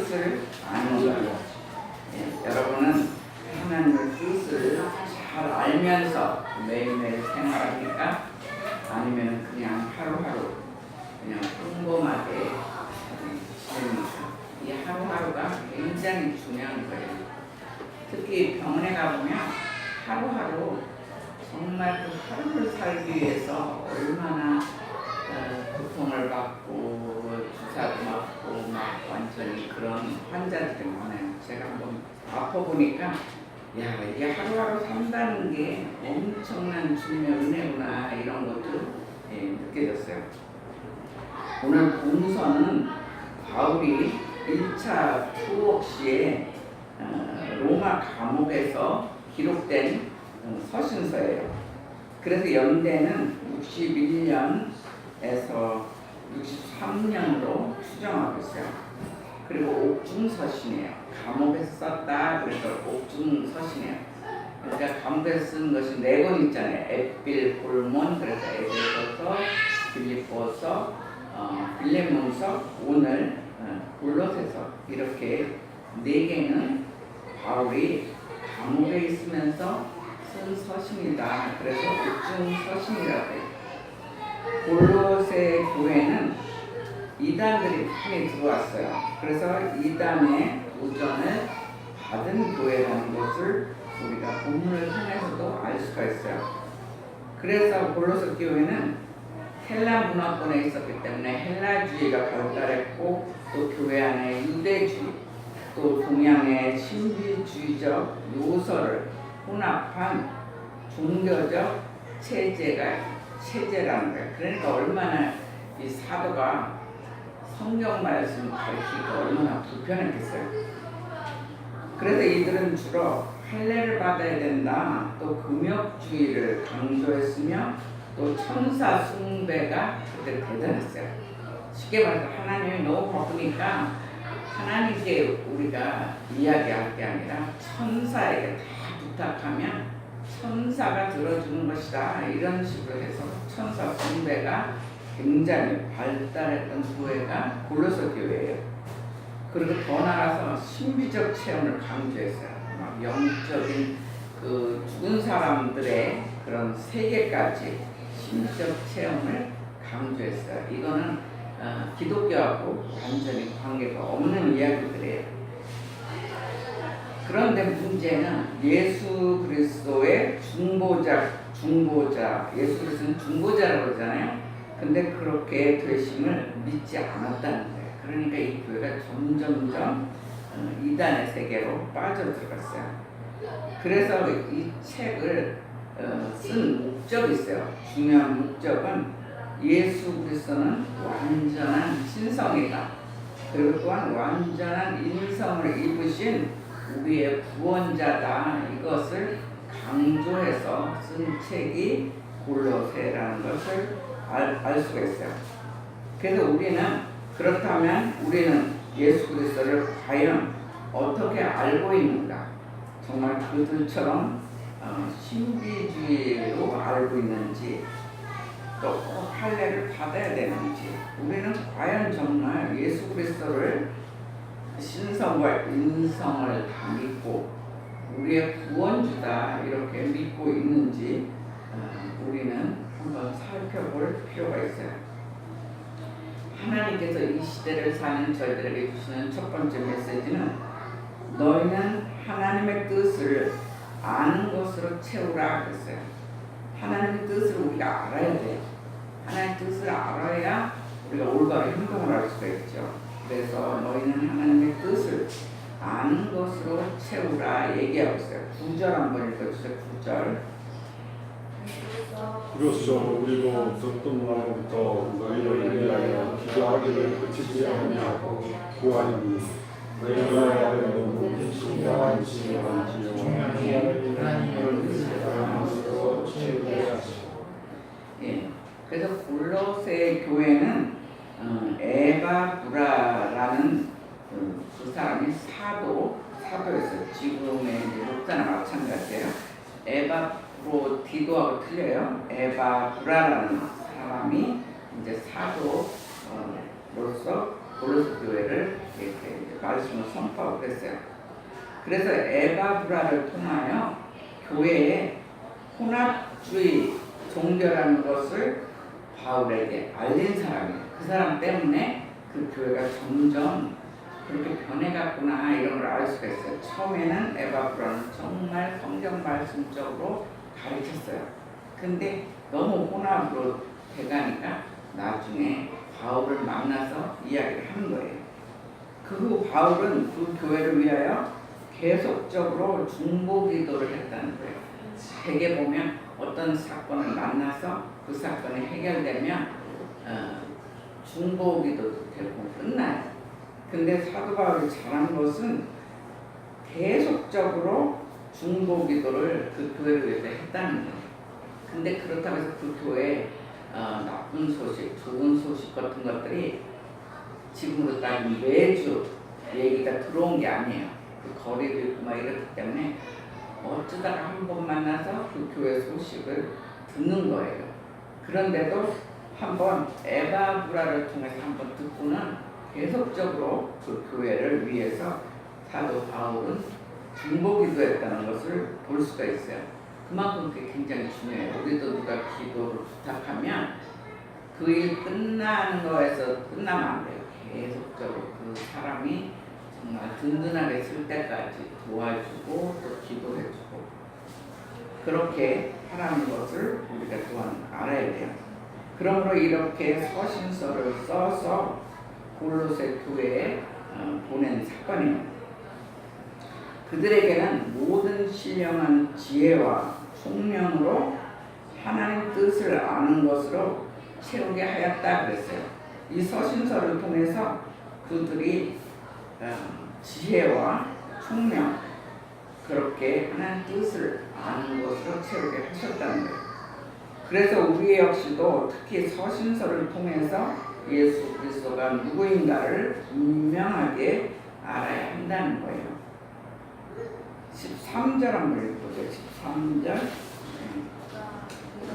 뜻을 아는 거예요. 여러분은 하나님의 뜻을 잘 알면서 매일매일 생활합니까? 아니면 그냥 하루하루 그냥 평범하게 지냅니까? 이 하루하루가 굉장히 중요한 거예요. 특히 병원에 가보면 하루하루 정말 그 하루를 살기 위해서 얼마나 고통을 받고 주사도 맞고 막 완전히 그런 환자들이 많아요. 제가 한번 아파보니까 야, 이게 하루하루 산다는 게 엄청난 주님의 은혜구나 이런 것도 느껴졌어요. 오늘 본서는 바울이 1차 투옥 시에 로마 감옥에서 기록된 서신서예요. 그래서 연대는 61년에서 63년으로 추정하고 있어요. 그리고 옥중서신이에요. 감옥에서 썼다 그래서 옥중서신이에요. 그러니까 감옥에서 쓴 것이 4권 있잖아요. 에필, 볼몬, 그래서 에베소서, 빌립보서, 빌레몬서, 오늘 골로새서 이렇게 4개는 바울이 감옥에 있으면서 쓴 서신이다. 그래서 옥중서신이라고 해요. 골로새 교회는 이단들이 많이 들어왔어요. 그래서 이단의 도전을 받은 교회라는 것을 우리가 본문을 통해서도 알 수가 있어요. 그래서 골로새 교회는 헬라 문화권에 있었기 때문에 헬라주의가 발달했고 또 교회 안에 유대주의 또 동양의 신비주의적 요소를 혼합한 종교적 체제라는 거예요. 그러니까 얼마나 이 사도가 성경 말씀 가르치기가 얼마나 불편했겠어요. 그래서 이들은 주로 할례를 받아야 된다, 또 금욕주의를 강조했으며 또 천사 숭배가 그때 대단했어요. 쉽게 말해서 하나님이 너무 바쁘니까 하나님께 우리가 이야기할 게 아니라 천사에게 다 부탁하면 천사가 들어주는 것이다. 이런 식으로 해서 천사 숭배가 굉장히 발달했던 교회가 골로새 교회예요. 그리고 더 나아가서 신비적 체험을 강조했어요. 막 영적인 그 죽은 사람들의 그런 세계까지 신비적 체험을 강조했어요. 이거는 기독교하고 완전히 관계가 없는 이야기들이에요. 그런데 문제는 예수 그리스도의 중보자, 예수 그리스도는 중보자라고 그러잖아요. 근데 그렇게 되심을 믿지 않았다는 거예요. 그러니까 이 교회가 점점점 이단의 세계로 빠져들어갔어요. 그래서 이 책을 쓴 목적이 있어요. 중요한 목적은 예수 그리스도는 완전한 신성이다. 그리고 또한 완전한 인성을 입으신 우리의 구원자다. 이것을 강조해서 쓴 책이 골로새라는 것을 알 수가 있어요. 그래서 그렇다면 우리는 예수 그리스도를 과연 어떻게 알고 있는가? 정말 그들처럼 신비주의로 알고 있는지, 또 꼭 할례를 받아야 되는지, 우리는 과연 정말 예수 그리스도를 신성과 인성을 다 믿고 우리의 구원주다 이렇게 믿고 있는지 우리는 한번 살펴볼 필요가 있어요. 하나님께서 이 시대를 사는 저희들에게 주시는 첫 번째 메시지는 너희는 하나님의 뜻을 아는 것으로 채우라 그랬어요. 하나님의 뜻을 우리가 알아야 돼요. 하나님의 뜻을 알아야 우리가 올바른 행동을 할 수가 있죠. 그래서 너희는 하나님의 뜻을 아는 것으로 채우라 얘기하고 있어요. 9절 한번 읽어주세요. 9절. 그로써 우리도 듣던 날부터 너희를 위하여 기도하기를 그치지 아니하고 구하리니 너희가 너무 신령한 지혜한지요 하나님의 뜻을 아는 것으로 채우게 하시고. 그래서 골로새 교회는 에바브라라는 그 사람이 사도였어요. 지금의 목사나 마찬가지예요. 에바브로디도하고 틀려요. 에바브라라는 사람이 이제 사도로서 골로새 교회를 이렇게 말씀을 선포하고 그랬어요. 그래서 에바브라를 통하여 교회에 혼합주의 종교라는 것을 바울에게 알린 사람이에요. 그 사람 때문에 그 교회가 점점 그렇게 변해갔구나 이런 걸 알 수가 있어요. 처음에는 에바브라는 정말 성경 말씀적으로 가르쳤어요. 근데 너무 혼합으로 돼가니까 나중에 바울을 만나서 이야기를 하는 거예요. 그 후 바울은 그 교회를 위하여 계속적으로 중보 기도를 했다는 거예요. 대개 보면 어떤 사건을 만나서 그 사건이 해결되면 중보 기도도 되고 끝나요. 근데 사도 바울이 잘한 것은 계속적으로 중보 기도를 그 교회를 위해서 했다는 거예요. 근데 그렇다고 해서 그 교회에 나쁜 소식, 좋은 소식 같은 것들이 지금으로 따지면 매주 얘기가 들어온 게 아니에요. 그 거리도 있고 막 이렇기 때문에 어쩌다가 한 번 만나서 그 교회 소식을 듣는 거예요. 그런데도 한번 에바브라를 통해서 한번 듣고는 계속적으로 그 교회를 위해서 사도 바울은 중보 기도했다는 것을 볼 수가 있어요. 그만큼 그게 굉장히 중요해요. 우리도 누가 기도를 부탁하면 그 일 끝나는 거에서 끝나면 안 돼요. 계속적으로 그 사람이 정말 든든하게 쓸 때까지 도와주고 또 기도해주고 그렇게 하라는 것을 우리가 또한 알아야 돼요. 그러므로 이렇게 서신서를 써서 골로새 교회에 보낸 사건이에요. 그들에게는 모든 신령한 지혜와 총명으로 하나님 뜻을 아는 것으로 채우게 하였다 그랬어요. 이 서신서를 통해서 그들이 지혜와 총명 그렇게 하나님 뜻을 아는 것으로 채우게 하셨다는 거예요. 그래서 우리 역시도 특히 서신서를 통해서 예수 그리스도가 누구인가를 분명하게 알아야 한다는 거예요. 13절 한번 읽어보세요. 13절.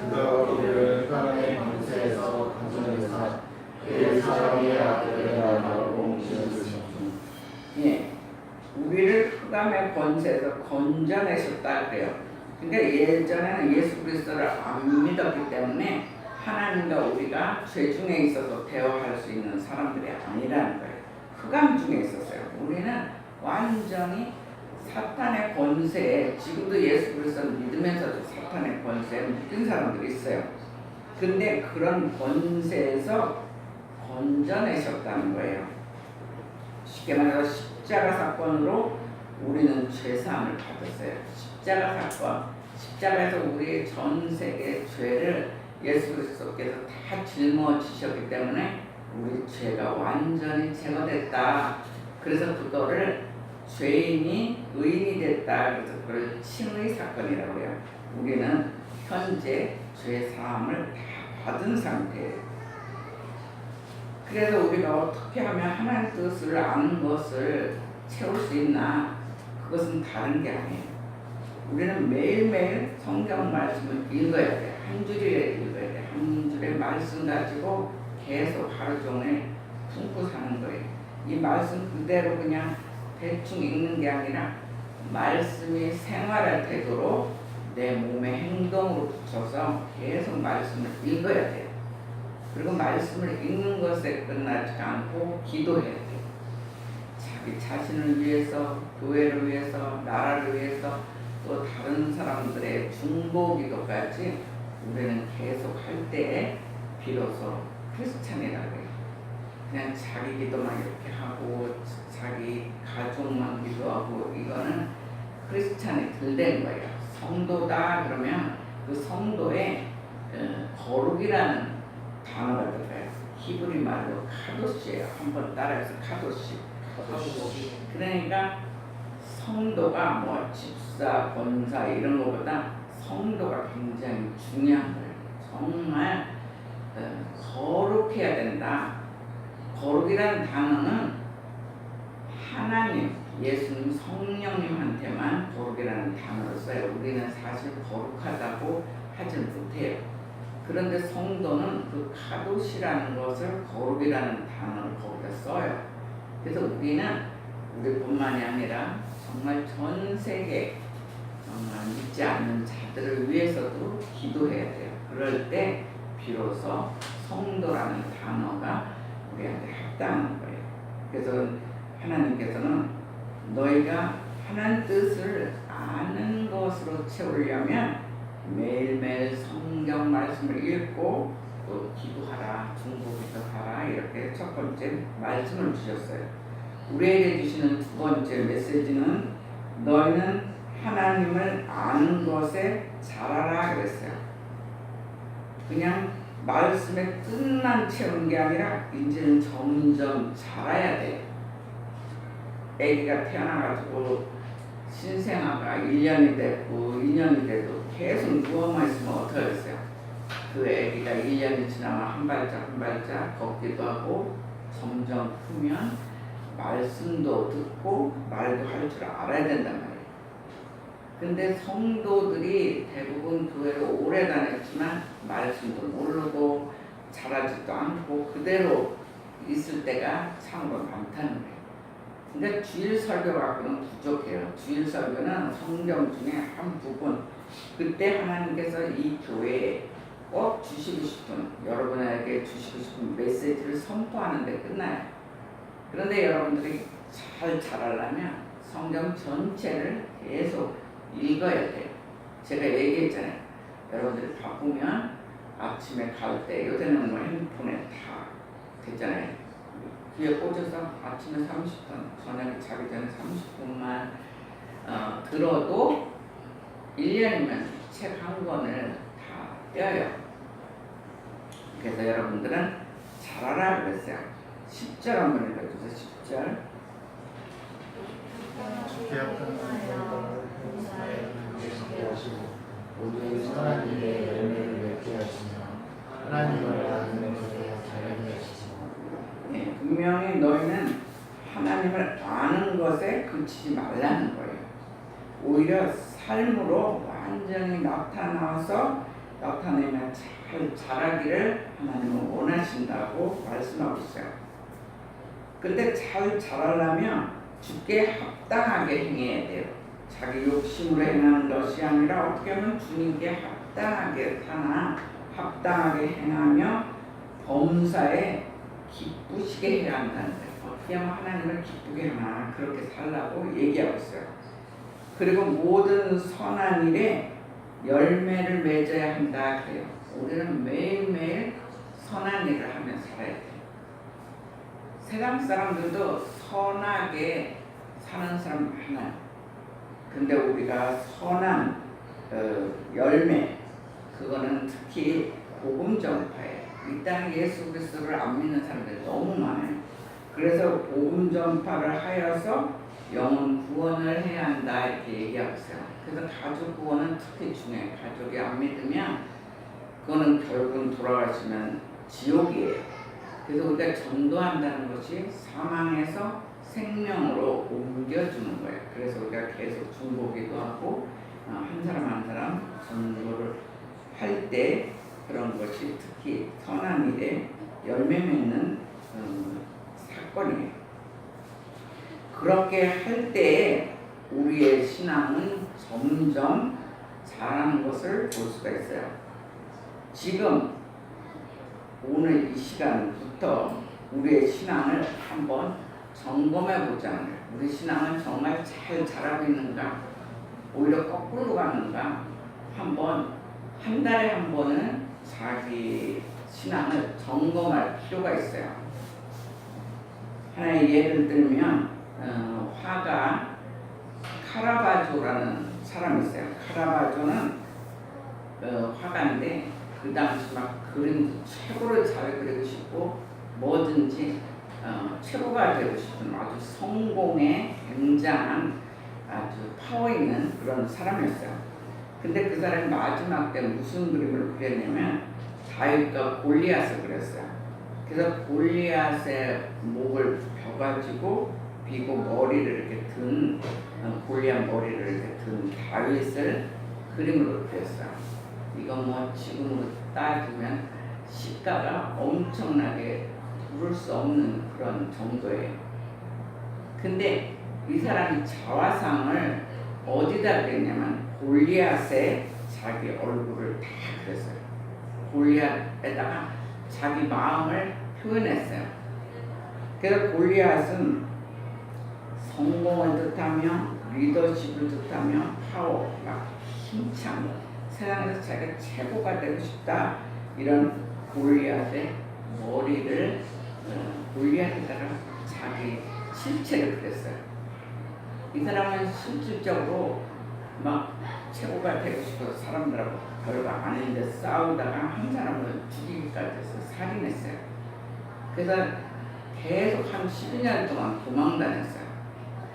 그가 하나님의 권세에서 간전해서 그의 사랑의 아들을 알고 지어주셨습니다. 예, 우리를 흑암의 권세에서 건져내셨다 그래요. 그러니까 예전에는 예수 그리스도를 안 믿었기 때문에 하나님과 우리가 죄 중에 있어서 대화할 수 있는 사람들이 아니라는 거예요. 흑암 중에 있었어요. 우리는 완전히 사탄의 권세에, 지금도 예수 그리스도를 믿으면서도 사탄의 권세에 묶인 사람들이 있어요. 근데 그런 권세에서 건져내셨다는 거예요. 쉽게 말해서 십자가 사건으로 우리는 죄사함을 받았어요. 십자가 사건, 십자가에서 우리의 전 세계 죄를 예수 그리스도께서 다 짊어지셨기 때문에 우리 죄가 완전히 제거됐다. 그래서 그거를 죄인이 의인이 됐다. 그래서 그걸 칭의 사건이라고 해요. 우리는 현재 죄 사함을 다 받은 상태예요. 그래서 우리가 어떻게 하면 하나님 뜻을 아는 것을 채울 수 있나? 그것은 다른 게 아니에요. 우리는 매일매일 성경 말씀을 읽어야 돼. 한 줄에 읽어야 돼. 한 줄의 말씀 가지고 계속 하루 종일 품고 사는 거예요. 이 말씀 그대로 그냥 대충 읽는 게 아니라 말씀이 생활할 태도로 내 몸의 행동으로 붙여서 계속 말씀을 읽어야 돼요. 그리고 말씀을 읽는 것에 끝나지 않고 기도해야 돼요. 자기 자신을 위해서, 교회를 위해서, 나라를 위해서, 또 다른 사람들의 중보 기도까지 우리는 계속 할 때에 비로소 크리스찬이라고 해요. 그냥 자기 기도만 이렇게 하고 자기 가족만 기도하고 이거는 크리스찬이 덜 된 거예요. 성도다 그러면 그 성도의 거룩이라는 단어가 들어가요. 히브리 말로 카도시예요. 한번 따라해서 카도시. 그러니까 성도가 뭐 집사, 권사 이런 것보다 성도가 굉장히 중요한 거예요. 정말 거룩해야 된다. 거룩이라는 단어는 하나님, 예수님, 성령님한테만 거룩이라는 단어를 써요. 우리는 사실 거룩하다고 하지 못해요. 그런데 성도는 그 카도시라는 것을 거룩이라는 단어를 거기다 써요. 그래서 우리뿐만이 아니라 정말 전 세계 정말 믿지 않는 자들을 위해서도 기도해야 돼요. 그럴 때 비로소 성도라는 단어가 우리한테 합당한 거예요. 그래서 하나님께서는 너희가 하나님 뜻을 아는 것으로 채우려면 매일매일 성경 말씀을 읽고 또 기도하라, 중보기도 하라, 이렇게 첫 번째 말씀을 주셨어요. 우리에게 주시는 두 번째 메시지는 너희는 하나님을 아는 것에 잘하라 그랬어요. 그냥 말씀에 뜻만 채우는 게 아니라 이제는 점점 자라야 돼. 아기가 태어나가지고 신생아가 1년이 됐고 2년이 돼도 계속 누워만 있으면 어떡하겠어요. 그 아기가 1년이 지나면 한 발짝 한 발짝 걷기도 하고 점점 크면 말씀도 듣고 말도 할 줄 알아야 된단 말이에요. 근데 성도들이 대부분 교회를 오래 다녔지만 말씀도 모르고 자라지도 않고 그대로 있을 때가 참으로 많다는 거예요. 근데 주일 설교 갖고는 부족해요. 주일 설교는 성경 중에 한 부분, 그때 하나님께서 이 교회에 꼭 주시고 싶은, 여러분에게 주시고 싶은 메시지를 선포하는 데 끝나요. 그런데 여러분들이 잘 자라려면 성경 전체를 계속 읽어야 돼요. 제가 얘기했잖아요. 여러분들이 바쁘면 아침에 갈 때, 요새는 뭐 핸드폰에 다 됐잖아요. 귀에 꽂아서 아침에 30분, 저녁에 자기 전에 30분만 들어도 1년이면 책 한 권을 다 떼어요. 그래서 여러분들은 잘하라 그랬어요. 10절 한번 읽어주세요. 10절. 모든 선한 일에 열매를 맺게 하시며 하나님을 아는 것으로 자라게 하시고. 네, 분명히 너희는 하나님을 아는 것에 그치지 말라는 거예요. 오히려 삶으로 완전히 나타내면 잘 자라기를 하나님은 원하신다고 말씀하고 있어요. 근데 잘 자라려면 주께 합당하게 행해야 돼요. 자기 욕심으로 행하는 것이 아니라 어떻게 하면 주님께 합당하게 사나 합당하게 행하며 범사에 기쁘시게 해야 한다는 거예요. 어떻게 하면 하나님을 기쁘게 하나 그렇게 살라고 얘기하고 있어요. 그리고 모든 선한 일에 열매를 맺어야 한다 그래요. 우리는 매일매일 선한 일을 하며 살아야 돼요. 세상 사람들도 선하게 사는 사람 많아요. 근데 우리가 선한 열매, 그거는 특히 복음 전파예요. 이 땅에 예수 그리스도를 안 믿는 사람들이 너무 많아요. 그래서 복음 전파를 하여서 영혼 구원을 해야 한다 이렇게 얘기하고 있어요. 그래서 가족 구원은 특히 중요해요. 가족이 안 믿으면 그거는 결국은 돌아가시면 지옥이에요. 그래서 우리가 전도한다는 것이 사망에서 생명으로 옮겨주는 거예요. 그래서 우리가 계속 중보기도 하고 한 사람 한 사람 전도를 할 때 그런 것이 특히 선한 일에 열매 맺는 사건이에요. 그렇게 할 때 우리의 신앙은 점점 자라는 것을 볼 수가 있어요. 지금 오늘 이 시간부터 우리의 신앙을 한번 점검해 보자는 거예요. 우리 신앙은 정말 잘 자라고 있는가, 오히려 거꾸로 가는가, 한번 한 달에 한 번은 자기 신앙을 점검할 필요가 있어요. 하나의 예를 들면 화가 카라바조라는 사람이 있어요. 카라바조는 화가인데 그 당시 막 그림도 최고로 잘 그리고 싶고 뭐든지 최고가 되고 싶은 아주 성공에 굉장한 아주 파워 있는 그런 사람이었어요. 근데 그 사람이 마지막 때 무슨 그림을 그렸냐면 다윗과 골리앗을 그렸어요. 그래서 골리앗의 목을 벼가지고 비고 머리를 이렇게 든 골리앗 머리를 이렇게 든 다윗을 그림으로 그렸어요. 이건 뭐 지금으로 따지면 시가가 엄청나게 부를 수 없는 그런 정도예요. 근데 이 사람이 자화상을 어디다 그랬냐면 골리앗에 자기 얼굴을 다 그렸어요. 골리앗에다가 자기 마음을 표현했어요. 그래서 골리앗은 성공을 뜻하며 리더십을 뜻하며 파워, 막 힘찬 세상에서 자기가 최고가 되고 싶다 이런 골리앗의 머리를 골리앗에다가 자기 실체를 그렸어요. 이 사람은 실질적으로 막 최고가 되고 싶어서 사람들하고 별거 아닌데 싸우다가 한 사람을 죽이기까지 해서 살인했어요. 그래서 계속 한 12년 동안 도망다녔어요.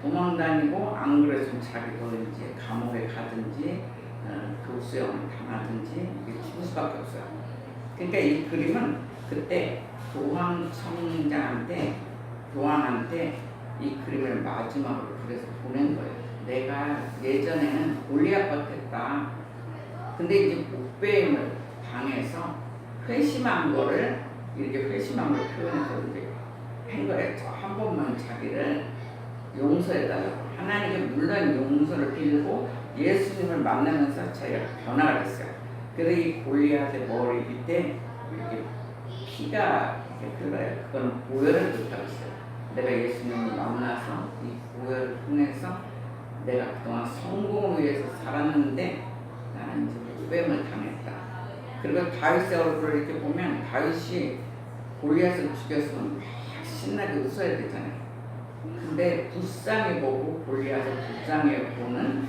도망다니고 안 그랬으면 자기도 이제 감옥에 가든지 교수형을 당하든지 죽을 수밖에 없어요. 그러니까 이 그림은 그때 교황한테 이 그림을 마지막으로 그래서 보낸 거예요. 내가 예전에는 골리앗 같았다. 근데 이제 목배임을 당해서 회심한 거를 이렇게 회심한 걸 표현해서 이렇게 한 거예요. 저 한 번만 자기를 용서해달라고. 하나님께 물론 용서를 빌고 예수님을 만나면서 자기가 변화가 됐어요. 그래서 이 골리앗의 머리 밑에 이렇게 피가 이렇게 흘러요. 그건 보혈을 뜻하고 있어요. 내가 예수님을 만나서 이 보혈을 통해서 내가 그동안 성공을 위해서 살았는데 나는 이제 목배임을 당했다. 그리고 다윗의 얼굴을 이렇게 보면 다윗이 골리앗을 죽였으면 막 신나게 웃어야 되잖아요. 근데 불쌍히 보고 골리앗을 불쌍히 보는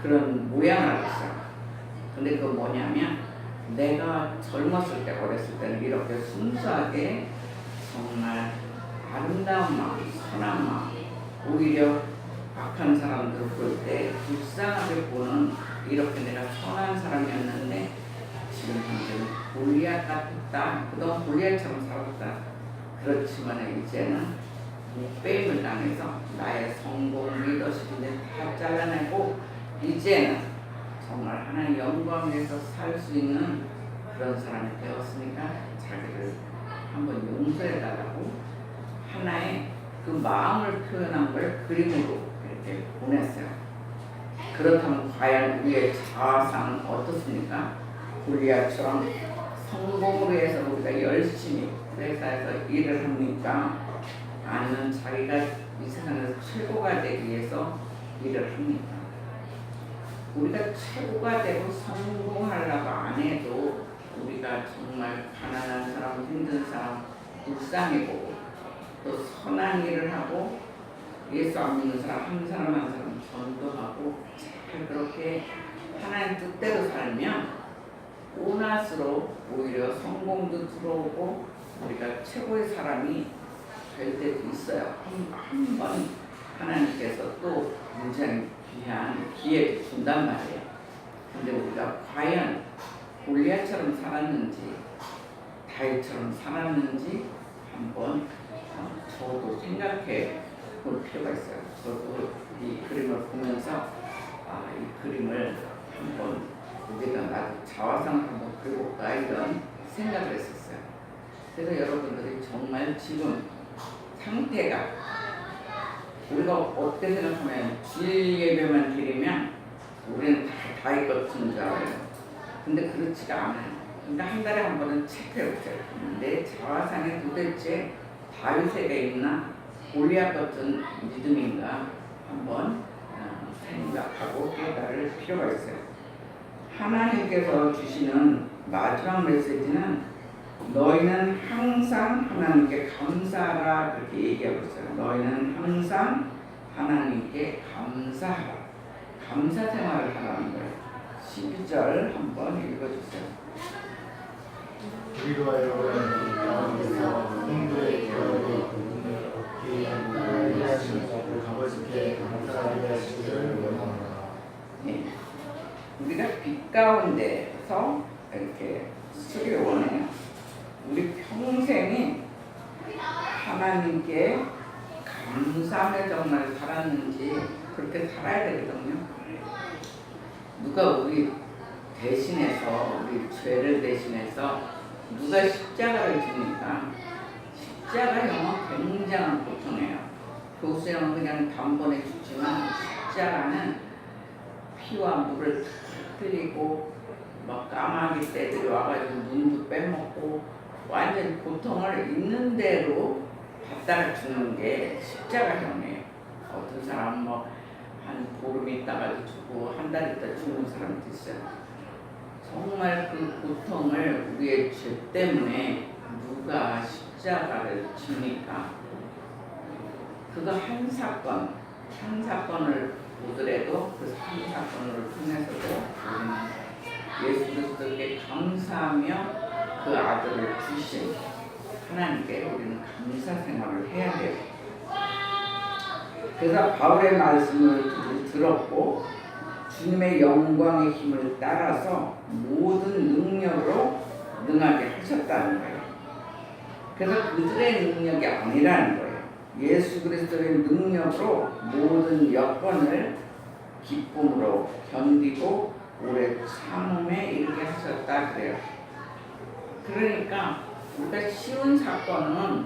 그런 모양을 하고 있어요. 근데 그건 뭐냐면 내가 젊었을 때 어렸을 때는 이렇게 순수하게 정말 아름다운 마음, 선한 마음, 오히려 악한 사람들을 볼 때 불쌍하게 보는 이렇게 내가 선한 사람이었는데 지금 현재는 골리앗 같았다. 그동안 골리앗처럼 살았다. 그렇지만 이제는 목배임을 당해서 나의 성공 리더십인데 다 잘라내고 이제는 정말 하나님 영광 위해서 살 수 있는 그런 사람이 되었으니까 자기를 한번 용서해달라고 하나의 그 마음을 표현한 걸 그림으로 이렇게 보냈어요. 그렇다면 과연 우리의 자아상은 어떻습니까? 골리앗처럼 성공을 위해서 우리가 열심히 회사에서 일을 합니까? 아니면 자기가 이 세상에서 최고가 되기 위해서 일을 합니까? 우리가 최고가 되고 성공하려고 안 해도 우리가 정말 가난한 사람, 힘든 사람 불쌍히 보고 또 선한 일을 하고 예수 안 믿는 사람 한 사람 한 사람 전도하고 잘 그렇게 하나님 뜻대로 살면 오낫으로 오히려 성공도 들어오고 우리가 최고의 사람이 될 때도 있어요. 한 번 하나님께서 또 굉장히 귀한 기회를 준단 말이에요. 근데 우리가 과연 골리앗처럼 살았는지 다윗처럼 살았는지 한번 저도 생각해 볼 필요가 있어요. 저도 이 그림을 보면서 이 그림을 한번 여기다 나도 자화상 한번 그려볼까 이런 생각을 했었어요. 그래서 여러분들이 정말 지금 상태가 우리가 어떻게 생각하면 주일 예배만 드리면 우리는 다 다윗 같은 줄 알아요. 근데 그렇지가 않아요. 그러니까 한 달에 한 번은 체크해보세요. 내 자화상에 도대체 다윗에게 있나 골리앗 같은 믿음인가 한번 생각하고 깨달을 필요가 있어요. 하나님께서 주시는 마지막 메시지는 너희는 항상 하나님께 감사하라 그렇게 얘기하고 있어요. 너희는 항상 하나님께 감사하라. 감사 생활을 하라는 거예요. 12절 한번 읽어주세요. 우리로 하여금 가운데서 성도의 교회의 부분을 얻게 하는 하시는 것을 아버지께 감사하게 하시기를 원합니다. 네. 우리가 빛 가운데서 이렇게 쓰기를 원해요. 우리 평생이 하나님께 감사하며 정말 살았는지 그렇게 살아야 되거든요. 누가 우리 대신해서 우리 죄를 대신해서 누가 십자가를 집니까? 십자가형은 굉장한 고통이에요. 교수형은 그냥 단번에 죽지만 십자가는 피와 물을 다 흘리고 막 까마귀 떼들이 와가지고 눈도 빼먹고 완전 고통을 있는 대로 받다가 죽는 게 십자가형이에요. 어떤 사람은 뭐 한 보름 있다가도 죽고 한 달 있다 죽는 사람도 있어요. 정말 그 고통을 우리의 죄 때문에 누가 십자가를 집니까? 그거 한 사건을 보더라도 그 한 사건을 통해서도 우리는 예수 그리스도께 감사하며 그 아들을 주신 하나님께 우리는 감사 생활을 해야 돼요. 그래서 바울의 말씀을 들었고 주님의 영광의 힘을 따라서 모든 능력으로 능하게 하셨다는 거예요. 그래서 그들의 능력이 아니라는 거예요. 예수 그리스도의 능력으로 모든 여건을 기쁨으로 견디고 오래 참음에 이르게 하셨다 그래요. 그러니까 우리가 쉬운 사건은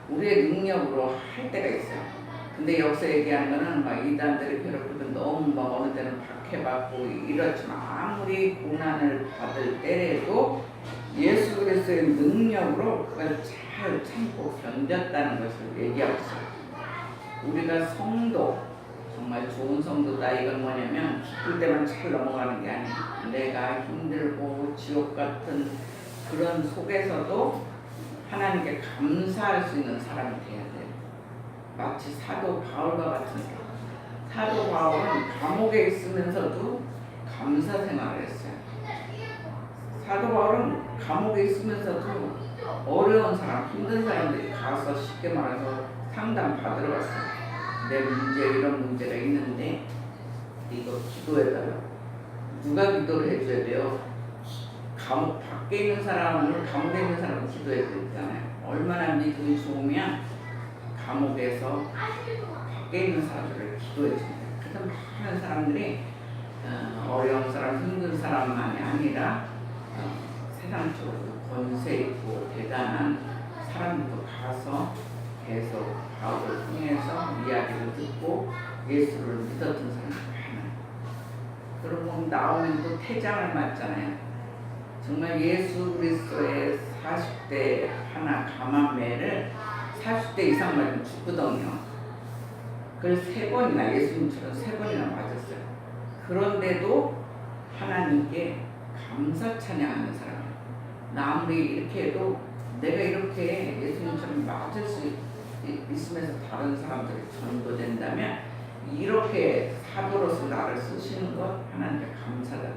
우리의 능력으로 할 때가 있어요. 근데 여기서 얘기하는 거는 막 이단들이 괴롭히고 너무 막 어느 때는 박해받고 이렇지만 아무리 고난을 받을 때에도 예수 그리스도의 능력으로 그걸 잘 참고 견뎠다는 것을 얘기하고 있어요. 우리가 성도, 정말 좋은 성도다 이건 뭐냐면 기쁠 때만 잘 넘어가는 게 아니야. 내가 힘들고 지옥 같은 그런 속에서도 하나님께 감사할 수 있는 사람이 돼야 돼요. 마치 사도 바울과 같은 사도 바울은 감옥에 있으면서도 감사 생활을 했어요. 사도 바울은 감옥에 있으면서도 어려운 사람, 힘든 사람들이 가서 쉽게 말해서 상담 받으러 갔어요. 내 문제 이런 문제가 있는데 이거 기도해달라고. 누가 기도를 해줘야 돼요? 감옥 밖에 있는 사람을 감옥에 있는 사람을 기도해야 되잖아요. 얼마나 믿음이 좋으면 감옥에서 밖에 있는 사람들을 기도해 줍니다. 그래서 많은 사람들이 어려운 사람, 힘든 사람만이 아니라 세상적으로 권세 있고 대단한 사람들도 가서 계속 바울을 통해서 이야기를 듣고 예수를 믿었던 사람이 많아요. 그러고 나오면 또 태장을 맞잖아요. 정말 예수 그리스도의 40대 하나 감암매를 40대 이상 맞으면 죽거든요. 그걸 3번이나 예수님처럼 3번이나 맞았어요. 그런데도 하나님께 감사 찬양하는 사람이에요. 나 아무리 이렇게 해도 내가 이렇게 예수님처럼 맞을 수 있으면서 다른 사람들이 전도된다면 이렇게 사도로서 나를 쓰시는 것 하나님께 감사다.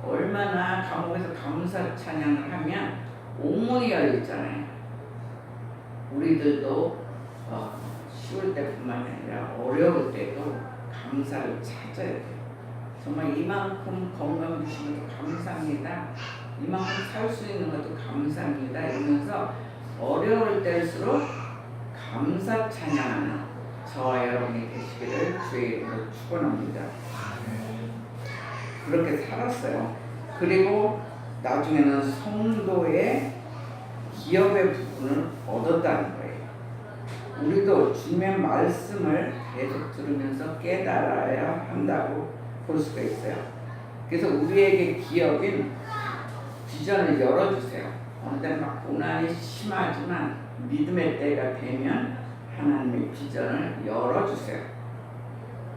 얼마나 감옥에서 감사 찬양을 하면 옥문이 열리잖아요. 우리들도 쉬울 때뿐만 아니라 어려울 때도 감사를 찾아야 돼요. 정말 이만큼 건강 주신 것도 감사합니다. 이만큼 살 수 있는 것도 감사합니다. 이러면서 어려울 때일수록 감사 찬양하는 저와 여러분이 되시기를 주의 이름으로 축원합니다. 그렇게 살았어요. 그리고 나중에는 성도의 기업의 부분을 얻었다는 거예요. 우리도 주님의 말씀을 계속 들으면서 깨달아야 한다고 볼 수가 있어요. 그래서 우리에게 기업인 비전을 열어주세요. 어느 때는 막 고난이 심하지만 믿음의 때가 되면 하나님의 비전을 열어주세요.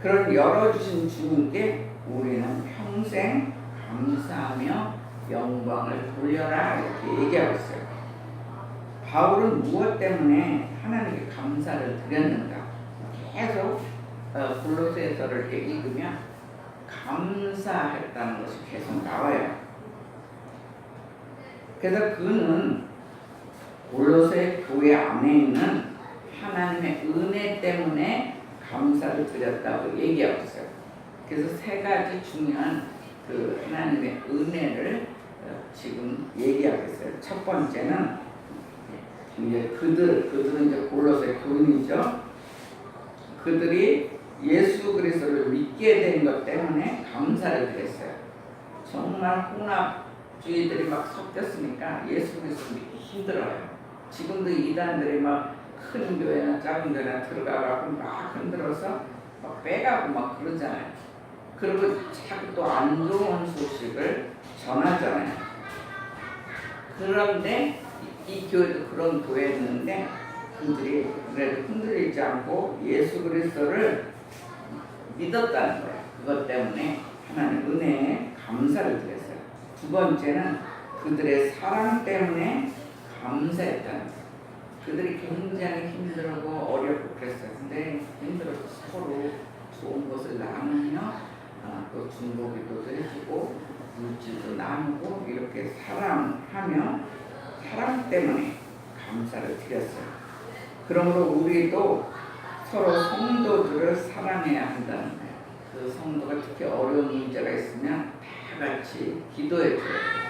그런 열어주신 주님께 우리는 평생 감사하며 영광을 돌려라 이렇게 얘기하고 있어요. 바울은 무엇 때문에 하나님께 감사를 드렸는가? 계속 골로새서를 읽으면 감사했다는 것이 계속 나와요. 그래서 그는 골로새 교회 안에 있는 하나님의 은혜 때문에 감사를 드렸다고 얘기하고 있어요. 그래서 3가지 중요한 그 하나님의 은혜를 지금 얘기하고 있어요. 첫 번째는 이제 그들은 이제 골로새 교인이죠. 그들이 예수 그리스도를 믿게 된 것 때문에 감사를 드렸어요. 정말 혼합주의들이 막 섞였으니까 예수 그리스도 믿기 힘들어요. 지금도 이단들이 막 큰 교회나 작은 교회나 들어가고 막 흔들어서 막 빼가고 막 그러잖아요. 그리고 자꾸 또 안 좋은 소식을 전하잖아요. 그런데 이 교회도 그런 교회였는데 그들이 그래도 흔들리지 않고 예수 그리스도를 믿었다는 거예요. 그것 때문에 하나님 은혜에 감사를 드렸어요. 두 번째는 그들의 사랑 때문에 감사했다는 거예요. 그들이 굉장히 힘들고 어렵고 그랬어요. 근데 힘들어서 서로 좋은 것을 나누며 또 중보기도도 해주고 물질도 나누고 이렇게 사랑하며 사랑 때문에 감사를 드렸어요. 그러므로 우리도 서로 성도들을 사랑해야 한다는 거예요. 그 성도가 특히 어려운 문제가 있으면 다 같이 기도해 줘야 돼요.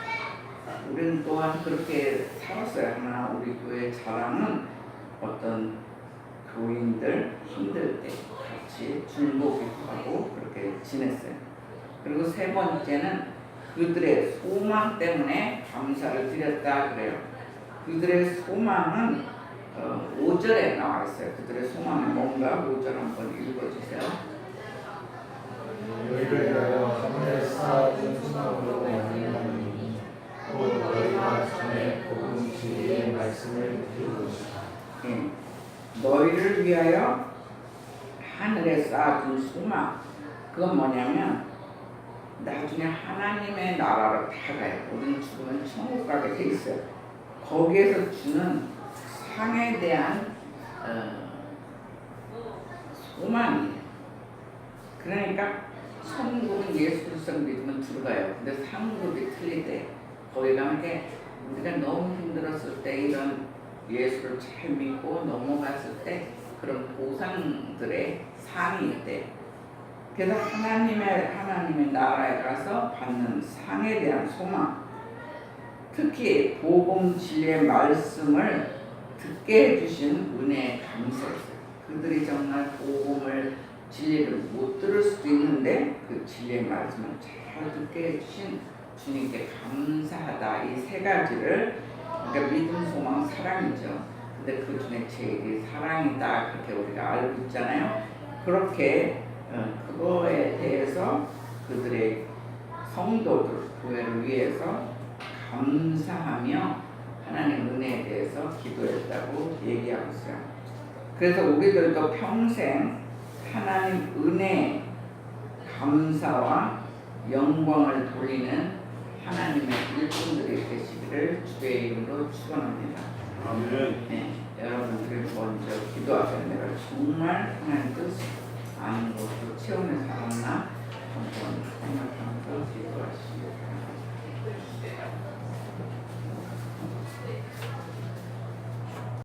우리는 또한 그렇게 살았어요. 하나 우리 교회 자랑은 어떤 교인들 힘들 때 같이 중보기도하고 그렇게 지냈어요. 그리고 세 번째는 그들의 소망 때문에 감사를 드렸다 그래요. 그들의 소망은 5절에 나와 있어요. 그들의 소망이 뭔가 5절 한번 읽어주세요. 너희를 위하여 하늘에 쌓아둔 소망으로 말미암으니 곧 너희가 전에 복음 진리의 말씀을 들은 것이다. 예. 너희를 위하여 하늘에 쌓아둔 소망. 그건 뭐냐면 나중에 하나님의 나라로 다 가요. 우리는 죽으면 천국 가게 돼 있어요. 거기에서 주는 상에 대한 소망이에요. 그러니까 천국은 예수 그리스도를 믿으면 들어가요. 근데 상급이 틀리대. 거기 가면 우리가 너무 힘들었을 때 이런 예수를 잘 믿고 넘어갔을 때 그런 보상들의 상이 있대. 그래서 하나님의 나라에 가서 받는 상에 대한 소망, 특히 복음 진리의 말씀을 듣게 해주신 은혜에 감사했어요. 그들이 정말 복음을 진리를 못 들을 수도 있는데 그 진리의 말씀을 잘 듣게 해주신 주님께 감사하다. 이 세 가지를 그러니까 믿음, 소망, 사랑이죠. 근데 그 중에 제일이 사랑이다. 그렇게 우리가 알고 있잖아요. 그렇게 그거에 대해서 그들의 성도들 교회를 위해서 감사하며 하나님 은혜에 대해서 기도했다고 얘기하고 있어요. 그래서 우리들도 평생 하나님 은혜 감사와 영광을 돌리는 하나님의 일꾼들이 되시기를 주의 이름으로 축원합니다. 아멘. 네, 여러분들이 먼저 기도하세요. 내가 정말 하나님 뜻 아는 것으로 체험해 살았나?